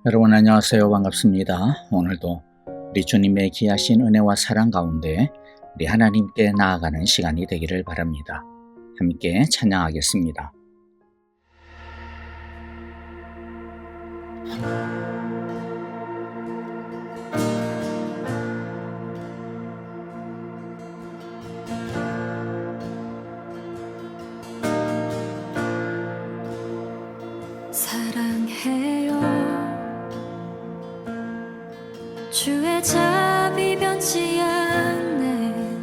여러분 안녕하세요. 반갑습니다. 오늘도 우리 주님의 귀하신 은혜와 사랑 가운데 우리 하나님께 나아가는 시간이 되기를 바랍니다. 함께 찬양하겠습니다. 사랑해요. 주의 자비 변치 않네.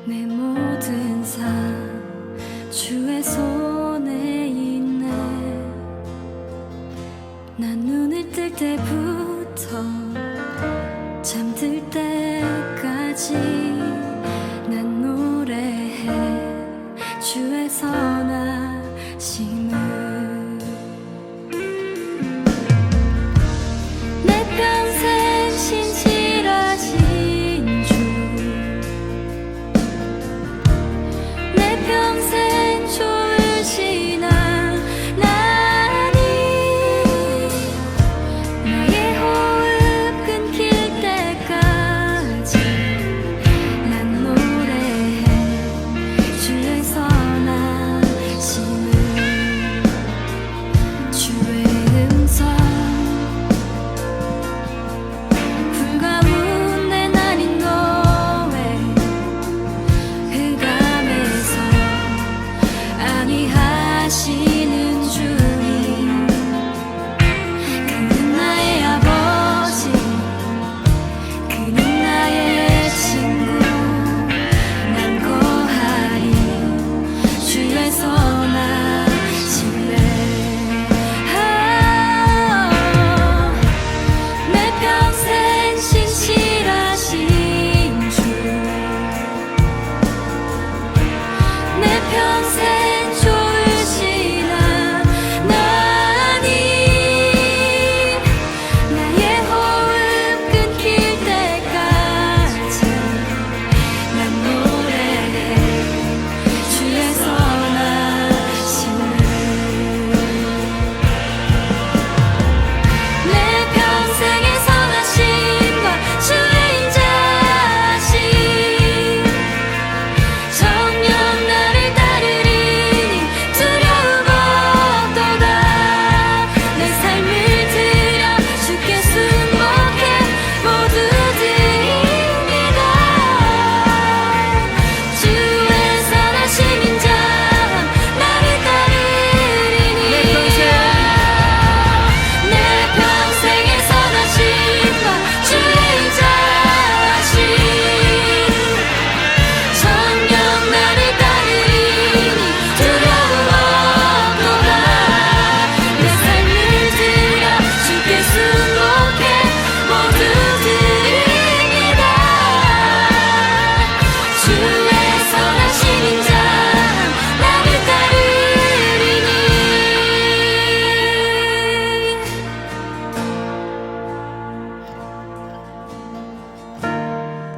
내 모든 삶 주의 손에 있네. 난 눈을 뜰 때부터 잠들 때까지 난 노래해 주의 선하심을.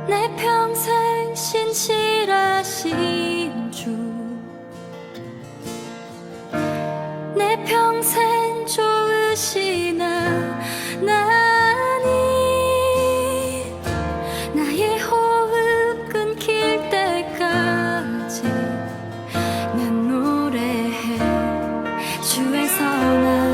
내 평생 신실하신 주, 내 평생 좋으신 하나님, 나의 호흡 끊길 때까지 난 노래해 주의 선하심을.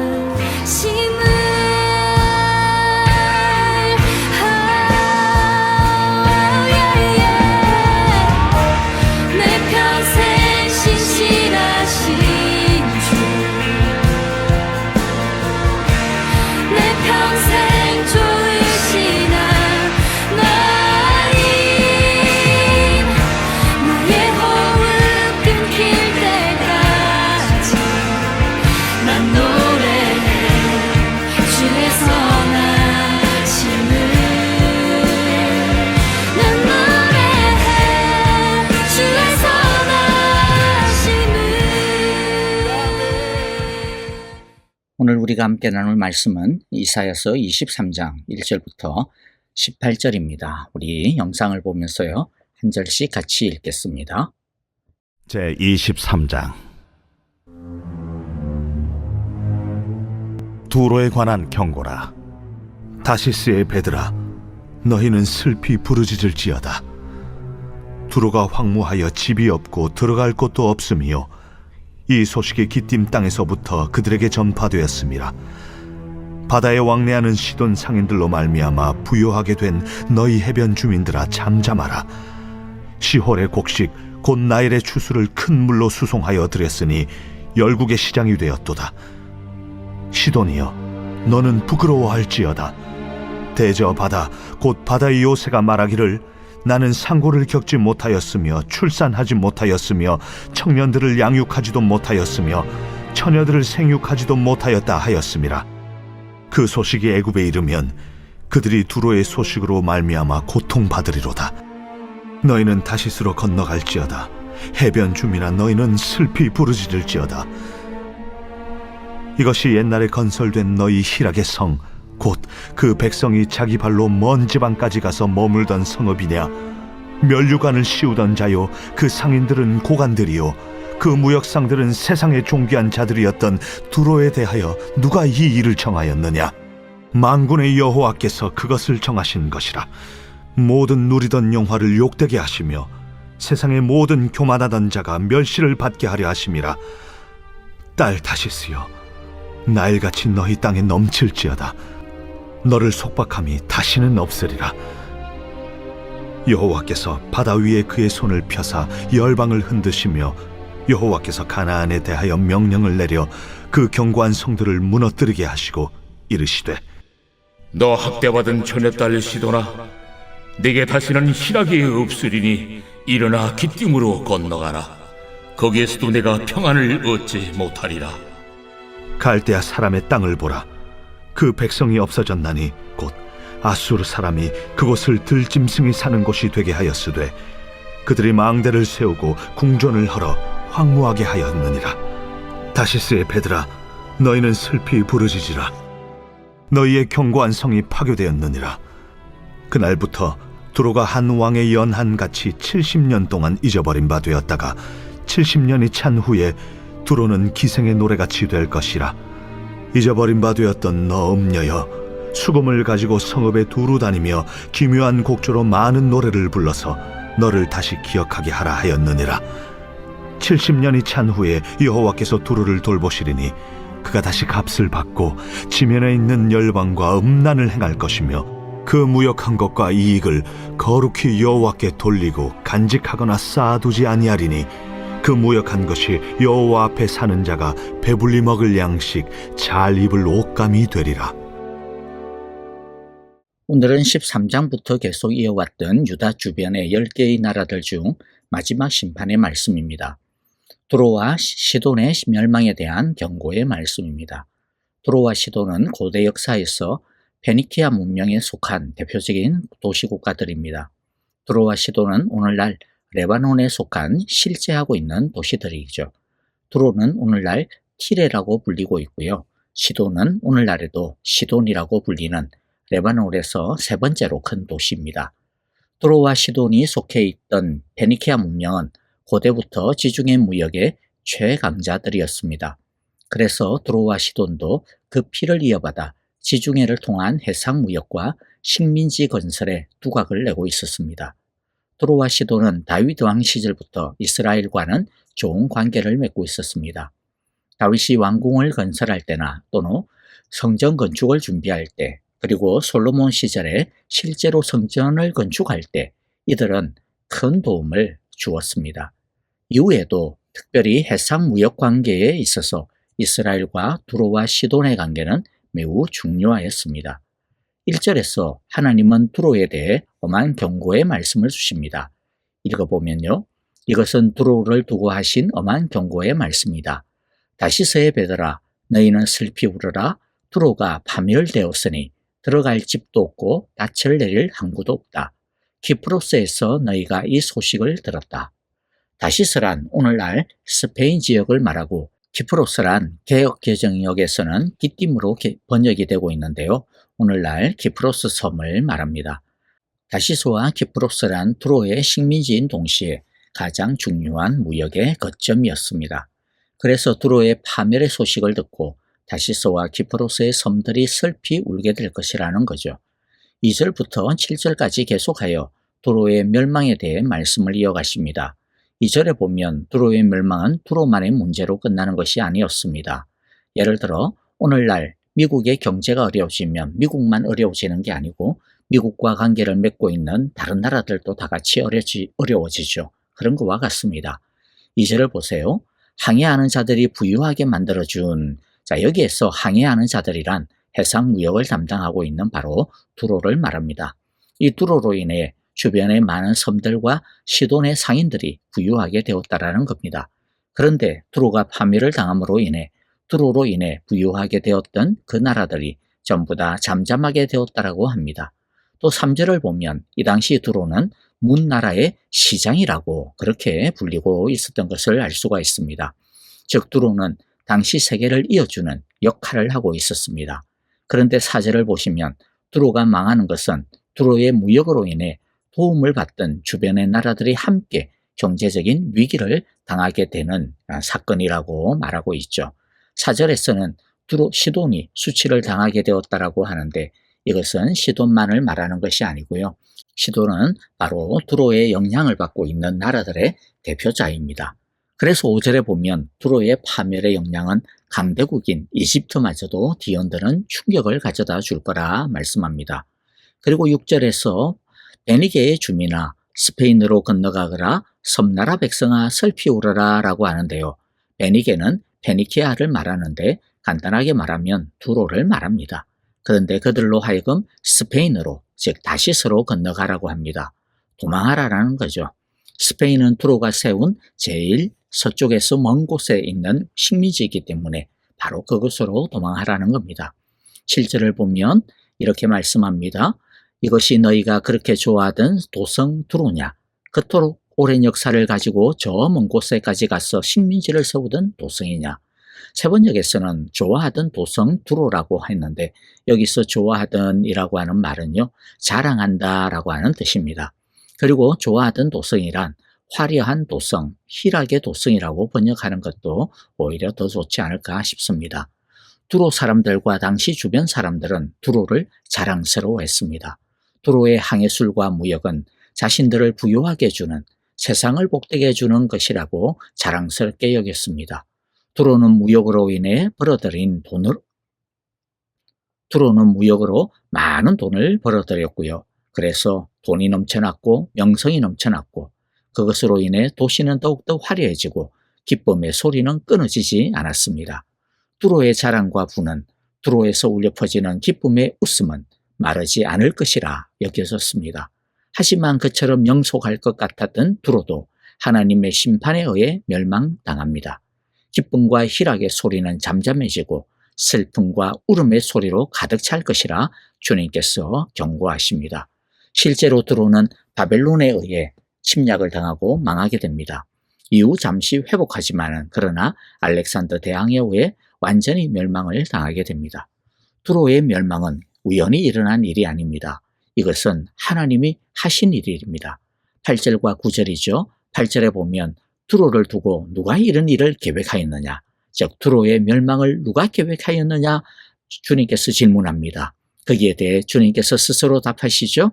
오늘 우리가 함께 나눌 말씀은 이사야서 23장 1절부터 18절입니다. 우리 영상을 보면서요, 한 절씩 같이 읽겠습니다. 제23장 두로에 관한 경고라. 다시스의 배들아, 너희는 슬피 부르짖을지어다. 두로가 황무하여 집이 없고 들어갈 곳도 없음이요, 이 소식이 기띔 땅에서부터 그들에게 전파되었음이라. 바다에 왕래하는 시돈 상인들로 말미암아 부요하게 된 너희 해변 주민들아, 잠잠하라. 시홀의 곡식 곧 나일의 추수를 큰 물로 수송하여 들였으니 열국의 시장이 되었도다. 시돈이여, 너는 부끄러워할지어다. 대저 바다 곧 바다의 요새가 말하기를, 나는 상고를 겪지 못하였으며 출산하지 못하였으며 청년들을 양육하지도 못하였으며 처녀들을 생육하지도 못하였다 하였음이라. 그 소식이 애굽에 이르면 그들이 두로의 소식으로 말미암아 고통받으리로다. 너희는 다시스로 건너갈지어다. 해변 주민아, 너희는 슬피 부르짖을지어다. 이것이 옛날에 건설된 너희 희락의 성, 곧 그 백성이 자기 발로 먼 지방까지 가서 머물던 성읍이냐? 면류관을 씌우던 자요, 그 상인들은 고관들이요, 그 무역상들은 세상의 존귀한 자들이었던 두로에 대하여 누가 이 일을 정하였느냐? 만군의 여호와께서 그것을 정하신 것이라. 모든 누리던 영화를 욕되게 하시며 세상의 모든 교만하던 자가 멸시를 받게 하려 하심이라. 딸 다시스여, 나일같이 너희 땅에 넘칠지어다. 너를 속박함이 다시는 없으리라. 여호와께서 바다 위에 그의 손을 펴사 열방을 흔드시며 여호와께서 가나안에 대하여 명령을 내려 그 견고한 성들을 무너뜨리게 하시고 이르시되, 너 학대받은 처녀딸 시도나, 네게 다시는 희락이 없으리니 일어나 기띔으로 건너가라. 거기에서도 내가 평안을 얻지 못하리라. 갈대아 사람의 땅을 보라. 그 백성이 없어졌나니 곧 아수르 사람이 그곳을 들짐승이 사는 곳이 되게 하였으되, 그들이 망대를 세우고 궁전을 헐어 황무하게 하였느니라. 다시스의 배들아, 너희는 슬피 부르짖으라. 너희의 견고한 성이 파괴되었느니라. 그날부터 두로가 한 왕의 연한같이 70년 동안 잊어버린 바 되었다가 70년이 찬 후에 두로는 기생의 노래같이 될 것이라. 잊어버린 바 되었던 너 음녀여, 수금을 가지고 성읍에 두루 다니며 기묘한 곡조로 많은 노래를 불러서 너를 다시 기억하게 하라 하였느니라. 70년이 찬 후에 여호와께서 두루를 돌보시리니 그가 다시 값을 받고 지면에 있는 열방과 음란을 행할 것이며 그 무역한 것과 이익을 거룩히 여호와께 돌리고 간직하거나 쌓아두지 아니하리니 그 무역한 것이 여호와 앞에 사는 자가 배불리 먹을 양식, 잘 입을 옷감이 되리라. 오늘은 13장부터 계속 이어왔던 유다 주변의 10개의 나라들 중 마지막 심판의 말씀입니다. 두로와 시돈의 멸망에 대한 경고의 말씀입니다. 두로와 시돈은 고대 역사에서 페니키아 문명에 속한 대표적인 도시국가들입니다. 두로와 시돈은 오늘날 레바논에 속한 실제하고 있는 도시들이죠. 두로는 오늘날 티레라고 불리고 있고요. 시돈은 오늘날에도 시돈이라고 불리는 레바논에서 세 번째로 큰 도시입니다. 두로와 시돈이 속해 있던 페니키아 문명은 고대부터 지중해 무역의 최강자들이었습니다. 그래서 두로와 시돈도 그 피를 이어받아 지중해를 통한 해상 무역과 식민지 건설에 두각을 내고 있었습니다. 두로와 시돈은 다윗 왕 시절부터 이스라엘과는 좋은 관계를 맺고 있었습니다. 다윗이 왕궁을 건설할 때나 또는 성전 건축을 준비할 때, 그리고 솔로몬 시절에 실제로 성전을 건축할 때 이들은 큰 도움을 주었습니다. 이후에도 특별히 해상 무역 관계에 있어서 이스라엘과 두로와 시돈의 관계는 매우 중요하였습니다. 1절에서 하나님은 두로에 대해 엄한 경고의 말씀을 주십니다. 읽어보면요, 이것은 두로를 두고 하신 엄한 경고의 말씀이다. 다시스의 배들아, 너희는 슬피 울어라. 두로가 파멸되었으니 들어갈 집도 없고 닻을 내릴 항구도 없다. 키프로스에서 너희가 이 소식을 들었다. 다시스란 오늘날 스페인 지역을 말하고 키프로스란 개역개정역에서는 기띔으로 번역이 되고 있는데요. 오늘날 키프로스 섬을 말합니다. 다시스와 키프로스란 두로의 식민지인 동시에 가장 중요한 무역의 거점이었습니다. 그래서 두로의 파멸의 소식을 듣고 다시스와 키프로스의 섬들이 슬피 울게 될 것이라는 거죠. 2절부터 7절까지 계속하여 두로의 멸망에 대해 말씀을 이어가십니다. 2절에 보면 두로의 멸망은 두로만의 문제로 끝나는 것이 아니었습니다. 예를 들어 오늘날 미국의 경제가 어려워지면 미국만 어려워지는 게 아니고 미국과 관계를 맺고 있는 다른 나라들도 다 같이 어려워지죠. 그런 것과 같습니다. 2절을 보세요. 항해하는 자들이 부유하게 만들어준, 여기에서 항해하는 자들이란 해상 무역을 담당하고 있는 바로 두로를 말합니다. 이 두로로 인해 주변의 많은 섬들과 시돈의 상인들이 부유하게 되었다라는 겁니다. 그런데 두로가 파멸을 당함으로 인해 두로로 인해 부유하게 되었던 그 나라들이 전부 다 잠잠하게 되었다라고 합니다. 또 3절을 보면 이 당시 두로는 문나라의 시장이라고 그렇게 불리고 있었던 것을 알 수가 있습니다. 즉 두로는 당시 세계를 이어주는 역할을 하고 있었습니다. 그런데 4절을 보시면 두로가 망하는 것은 두로의 무역으로 인해 도움을 받던 주변의 나라들이 함께 경제적인 위기를 당하게 되는 사건이라고 말하고 있죠. 4절에서는 두로 시돈이 수치를 당하게 되었다라고 하는데 이것은 시돈만을 말하는 것이 아니고요. 시돈은 바로 두로의 영향을 받고 있는 나라들의 대표자입니다. 그래서 5절에 보면 두로의 파멸의 영향은 강대국인 이집트마저도 뒤흔드는 충격을 가져다 줄 거라 말씀합니다. 그리고 6절에서 베니게의 주민아 스페인으로 건너가거라 섬나라 백성아 슬피 울어라 라고 하는데요. 베니게는 페니키아를 말하는데 간단하게 말하면 두로를 말합니다. 그런데 그들로 하여금 스페인으로 즉 다시스로 건너가라고 합니다. 도망하라라는 거죠. 스페인은 두로가 세운 제일 서쪽에서 먼 곳에 있는 식민지이기 때문에 바로 그곳으로 도망하라는 겁니다. 7절을 보면 이렇게 말씀합니다. 이것이 너희가 그렇게 좋아하던 도성 두로냐? 그토록 오랜 역사를 가지고 저 먼 곳에까지 가서 식민지를 세우던 도성이냐? 세 번역에서는 좋아하던 도성 두로라고 했는데 여기서 좋아하던 이라고 하는 말은요. 자랑한다 라고 하는 뜻입니다. 그리고 좋아하던 도성이란 화려한 도성, 희락의 도성이라고 번역하는 것도 오히려 더 좋지 않을까 싶습니다. 두로 사람들과 당시 주변 사람들은 두로를 자랑스러워했습니다. 두로의 항해술과 무역은 자신들을 부유하게 해주는 세상을 복되게 해주는 것이라고 자랑스럽게 여겼습니다. 두로는 무역으로 인해 두로는 무역으로 많은 돈을 벌어들였고요. 그래서 돈이 넘쳐났고 명성이 넘쳐났고 그것으로 인해 도시는 더욱더 화려해지고 기쁨의 소리는 끊어지지 않았습니다. 두로의 자랑과 부는 두로에서 울려 퍼지는 기쁨의 웃음은 마르지 않을 것이라 여겨졌습니다. 하지만 그처럼 영속할 것 같았던 두로도 하나님의 심판에 의해 멸망당합니다. 기쁨과 희락의 소리는 잠잠해지고 슬픔과 울음의 소리로 가득 찰 것이라 주님께서 경고하십니다. 실제로 두로는 바벨론에 의해 침략을 당하고 망하게 됩니다. 이후 잠시 회복하지만은 그러나 알렉산더 대왕에 의해 완전히 멸망을 당하게 됩니다. 두로의 멸망은 우연히 일어난 일이 아닙니다. 이것은 하나님이 하신 일입니다. 8절과 9절이죠. 8절에 보면 두로를 두고 누가 이런 일을 계획하였느냐? 즉 두로의 멸망을 누가 계획하였느냐? 주님께서 질문합니다. 거기에 대해 주님께서 스스로 답하시죠.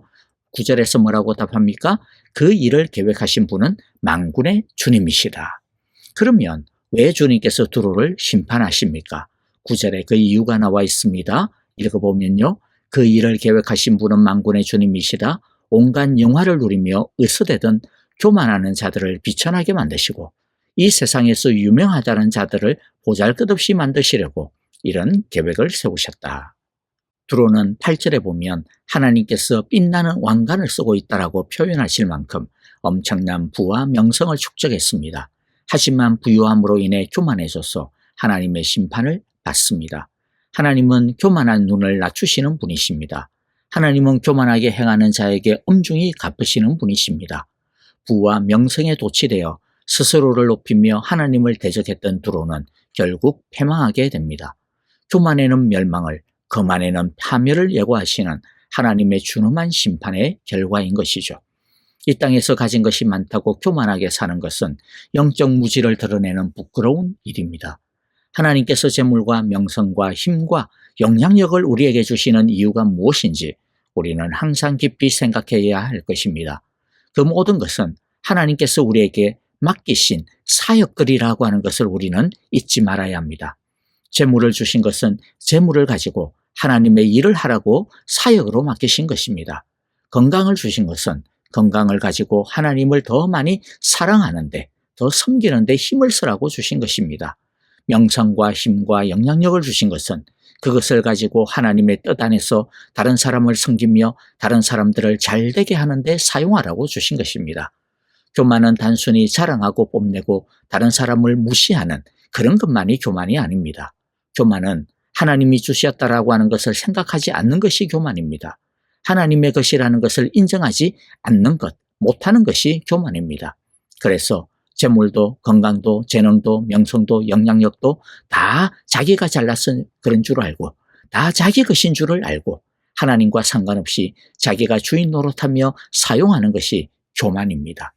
9절에서 뭐라고 답합니까? 그 일을 계획하신 분은 만군의 주님이시라. 그러면 왜 주님께서 두로를 심판하십니까? 9절에 그 이유가 나와 있습니다. 읽어보면요. 그 일을 계획하신 분은 만군의 주님이시라. 온갖 영화를 누리며 의서대던 교만하는 자들을 비천하게 만드시고 이 세상에서 유명하다는 자들을 보잘것없이 만드시려고 이런 계획을 세우셨다. 두로는 8절에 보면 하나님께서 빛나는 왕관을 쓰고 있다라고 표현하실 만큼 엄청난 부와 명성을 축적했습니다. 하지만 부유함으로 인해 교만해져서 하나님의 심판을 받습니다. 하나님은 교만한 눈을 낮추시는 분이십니다. 하나님은 교만하게 행하는 자에게 엄중히 갚으시는 분이십니다. 부와 명성에 도취되어 스스로를 높이며 하나님을 대적했던 두로는 결국 패망하게 됩니다. 교만에는 멸망을, 거만에는 파멸을 예고하시는 하나님의 준엄한 심판의 결과인 것이죠. 이 땅에서 가진 것이 많다고 교만하게 사는 것은 영적 무지를 드러내는 부끄러운 일입니다. 하나님께서 재물과 명성과 힘과 영향력을 우리에게 주시는 이유가 무엇인지 우리는 항상 깊이 생각해야 할 것입니다. 그 모든 것은 하나님께서 우리에게 맡기신 사역들이라고 하는 것을 우리는 잊지 말아야 합니다. 재물을 주신 것은 재물을 가지고 하나님의 일을 하라고 사역으로 맡기신 것입니다. 건강을 주신 것은 건강을 가지고 하나님을 더 많이 사랑하는데, 더 섬기는데 힘을 쓰라고 주신 것입니다. 명성과 힘과 영향력을 주신 것은 그것을 가지고 하나님의 뜻 안에서 다른 사람을 섬기며 다른 사람들을 잘되게 하는데 사용하라고 주신 것입니다. 교만은 단순히 자랑하고 뽐내고 다른 사람을 무시하는 그런 것만이 교만이 아닙니다. 교만은 하나님이 주셨다라고 하는 것을 생각하지 않는 것이 교만입니다. 하나님의 것이라는 것을 인정하지 않는 것, 못하는 것이 교만입니다. 그래서 재물도 건강도 재능도 명성도 영향력도 다 자기가 잘났은 그런 줄 알고, 다 자기 것인 줄을 알고 하나님과 상관없이 자기가 주인 노릇하며 사용하는 것이 교만입니다.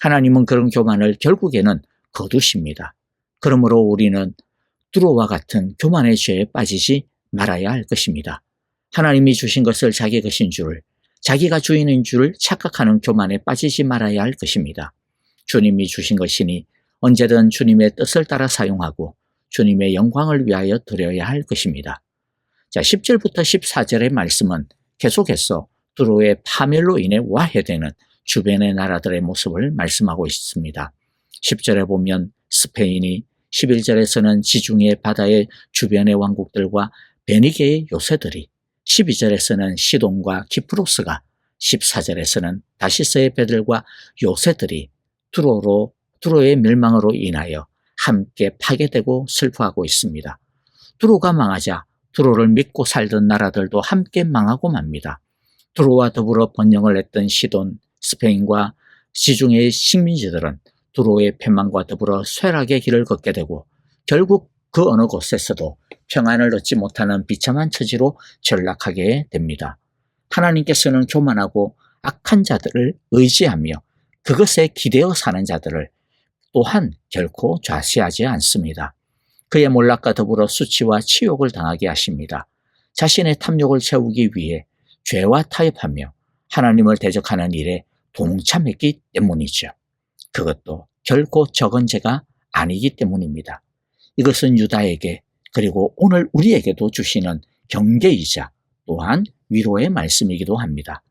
하나님은 그런 교만을 결국에는 거두십니다. 그러므로 우리는 두로와 같은 교만의 죄에 빠지지 말아야 할 것입니다. 하나님이 주신 것을 자기 것인 줄, 자기가 주인인 줄 착각하는 교만에 빠지지 말아야 할 것입니다. 주님이 주신 것이니 언제든 주님의 뜻을 따라 사용하고 주님의 영광을 위하여 드려야 할 것입니다. 자, 10절부터 14절의 말씀은 계속해서 두로의 파멸로 인해 와해되는 주변의 나라들의 모습을 말씀하고 있습니다. 10절에 보면 스페인이, 11절에서는 지중해 바다의 주변의 왕국들과 베니게의 요새들이, 12절에서는 시돈과 키프로스가, 14절에서는 다시스의 배들과 요새들이 두로의 멸망으로 인하여 함께 파괴되고 슬퍼하고 있습니다. 두로가 망하자 두로를 믿고 살던 나라들도 함께 망하고 맙니다. 두로와 더불어 번영을 했던 시돈, 스페인과 지중해의 식민지들은 두로의 패망과 더불어 쇠락의 길을 걷게 되고 결국 그 어느 곳에서도 평안을 얻지 못하는 비참한 처지로 전락하게 됩니다. 하나님께서는 교만하고 악한 자들을 의지하며 그것에 기대어 사는 자들을 또한 결코 좌시하지 않습니다. 그의 몰락과 더불어 수치와 치욕을 당하게 하십니다. 자신의 탐욕을 채우기 위해 죄와 타협하며 하나님을 대적하는 일에 동참했기 때문이죠. 그것도 결코 적은 죄가 아니기 때문입니다. 이것은 유다에게 그리고 오늘 우리에게도 주시는 경계이자 또한 위로의 말씀이기도 합니다.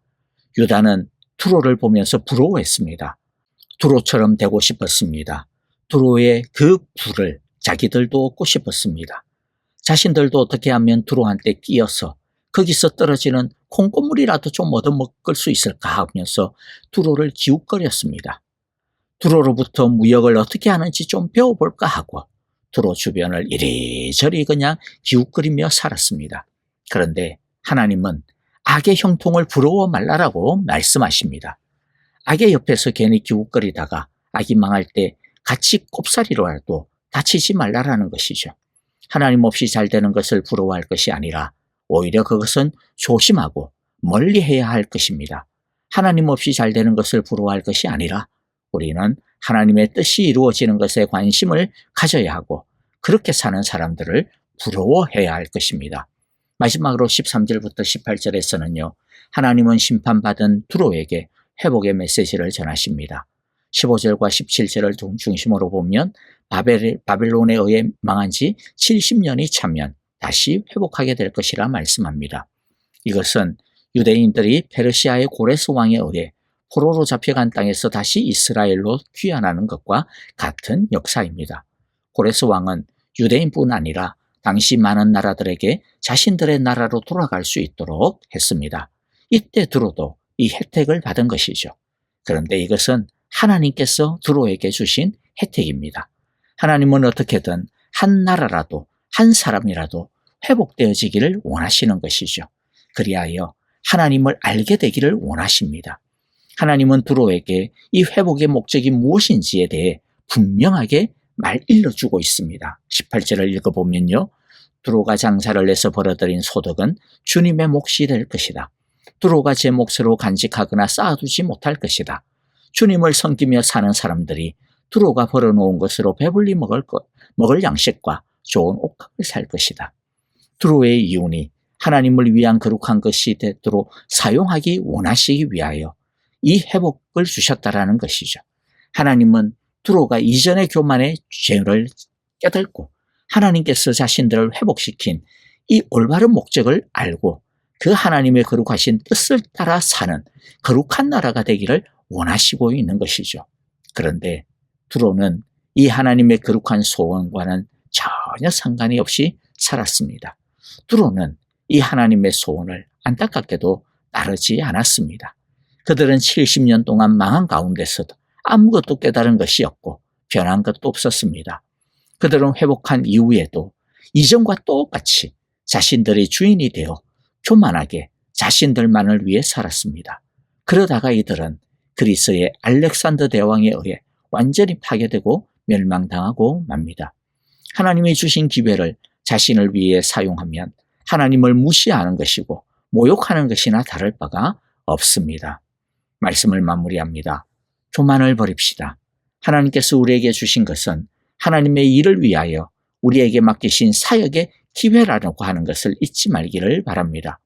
유다는 두로를 보면서 부러워했습니다. 두로처럼 되고 싶었습니다. 두로의 그 불을 자기들도 얻고 싶었습니다. 자신들도 어떻게 하면 두로한테 끼어서 거기서 떨어지는 콩고물이라도 좀 얻어먹을 수 있을까 하면서 두로를 기웃거렸습니다. 두로로부터 무역을 어떻게 하는지 좀 배워볼까 하고 두로 주변을 이리저리 그냥 기웃거리며 살았습니다. 그런데 하나님은 악의 형통을 부러워 말라라고 말씀하십니다. 악의 옆에서 괜히 기웃거리다가 악이 망할 때 같이 꼽사리로라도 다치지 말라라는 것이죠. 하나님 없이 잘 되는 것을 부러워할 것이 아니라 오히려 그것은 조심하고 멀리해야 할 것입니다. 하나님 없이 잘 되는 것을 부러워할 것이 아니라 우리는 하나님의 뜻이 이루어지는 것에 관심을 가져야 하고 그렇게 사는 사람들을 부러워해야 할 것입니다. 마지막으로 13절부터 18절에서는요. 하나님은 심판받은 두로에게 회복의 메시지를 전하십니다. 15절과 17절을 중심으로 보면 바벨론에 의해 망한 지 70년이 차면 다시 회복하게 될 것이라 말씀합니다. 이것은 유대인들이 페르시아의 고레스 왕에 의해 포로로 잡혀간 땅에서 다시 이스라엘로 귀환하는 것과 같은 역사입니다. 고레스 왕은 유대인뿐 아니라 당시 많은 나라들에게 자신들의 나라로 돌아갈 수 있도록 했습니다. 이때 두로도 이 혜택을 받은 것이죠. 그런데 이것은 하나님께서 두로에게 주신 혜택입니다. 하나님은 어떻게든 한 나라라도 한 사람이라도 회복되어지기를 원하시는 것이죠. 그리하여 하나님을 알게 되기를 원하십니다. 하나님은 두로에게 이 회복의 목적이 무엇인지에 대해 분명하게 일러주고 있습니다. 18절을 읽어보면요. 두로가 장사를 내서 벌어들인 소득은 주님의 몫이 될 것이다. 두로가 제 몫으로 간직하거나 쌓아두지 못할 것이다. 주님을 섬기며 사는 사람들이 두로가 벌어놓은 것으로 배불리 먹을 양식과 좋은 옥합을 살 것이다. 두로의 이윤이 하나님을 위한 거룩한 것이 되도록 사용하기 원하시기 위하여 이 회복을 주셨다라는 것이죠. 하나님은 두로가 이전의 교만의 죄를 깨닫고 하나님께서 자신들을 회복시킨 이 올바른 목적을 알고 그 하나님의 거룩하신 뜻을 따라 사는 거룩한 나라가 되기를 원하시고 있는 것이죠. 그런데 두로는 이 하나님의 거룩한 소원과는 전혀 상관이 없이 살았습니다. 두로는 이 하나님의 소원을 안타깝게도 따르지 않았습니다. 그들은 70년 동안 망한 가운데서도 아무것도 깨달은 것이 없고 변한 것도 없었습니다. 그들은 회복한 이후에도 이전과 똑같이 자신들의 주인이 되어 교만하게 자신들만을 위해 살았습니다. 그러다가 이들은 그리스의 알렉산더 대왕에 의해 완전히 파괴되고 멸망당하고 맙니다. 하나님이 주신 기회를 자신을 위해 사용하면 하나님을 무시하는 것이고 모욕하는 것이나 다를 바가 없습니다. 말씀을 마무리합니다. 교만을 버립시다. 하나님께서 우리에게 주신 것은 하나님의 일을 위하여 우리에게 맡기신 사역의 기회라고 하는 것을 잊지 말기를 바랍니다.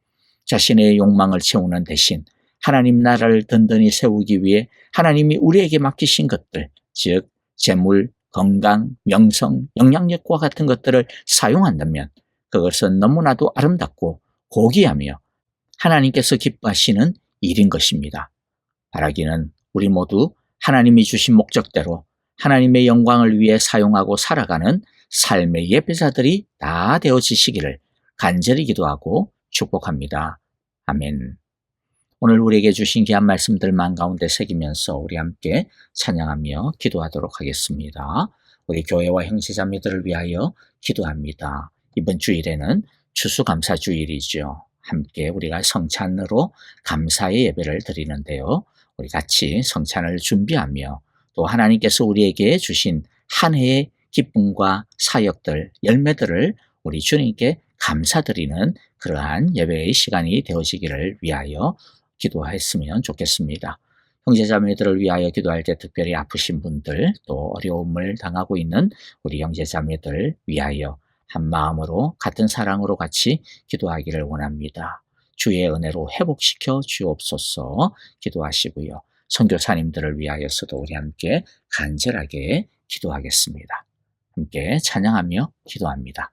자신의 욕망을 채우는 대신 하나님 나라를 든든히 세우기 위해 하나님이 우리에게 맡기신 것들, 즉 재물, 건강, 명성, 영향력과 같은 것들을 사용한다면 그것은 너무나도 아름답고 고귀하며 하나님께서 기뻐하시는 일인 것입니다. 바라기는 우리 모두 하나님이 주신 목적대로 하나님의 영광을 위해 사용하고 살아가는 삶의 예배자들이 다 되어지시기를 간절히 기도하고 축복합니다. 아멘. 오늘 우리에게 주신 귀한 말씀들 마음가운데 새기면서 우리 함께 찬양하며 기도하도록 하겠습니다. 우리 교회와 형제자매들을 위하여 기도합니다. 이번 주일에는 추수감사주일이죠. 함께 우리가 성찬으로 감사의 예배를 드리는데요. 우리 같이 성찬을 준비하며 또 하나님께서 우리에게 주신 한 해의 기쁨과 사역들, 열매들을 우리 주님께 감사드리는 그러한 예배의 시간이 되어지기를 위하여 기도했으면 좋겠습니다. 형제자매들을 위하여 기도할 때 특별히 아프신 분들 또 어려움을 당하고 있는 우리 형제자매들 위하여 한 마음으로 같은 사랑으로 같이 기도하기를 원합니다. 주의 은혜로 회복시켜 주옵소서 기도하시고요. 선교사님들을 위하여서도 우리 함께 간절하게 기도하겠습니다. 함께 찬양하며 기도합니다.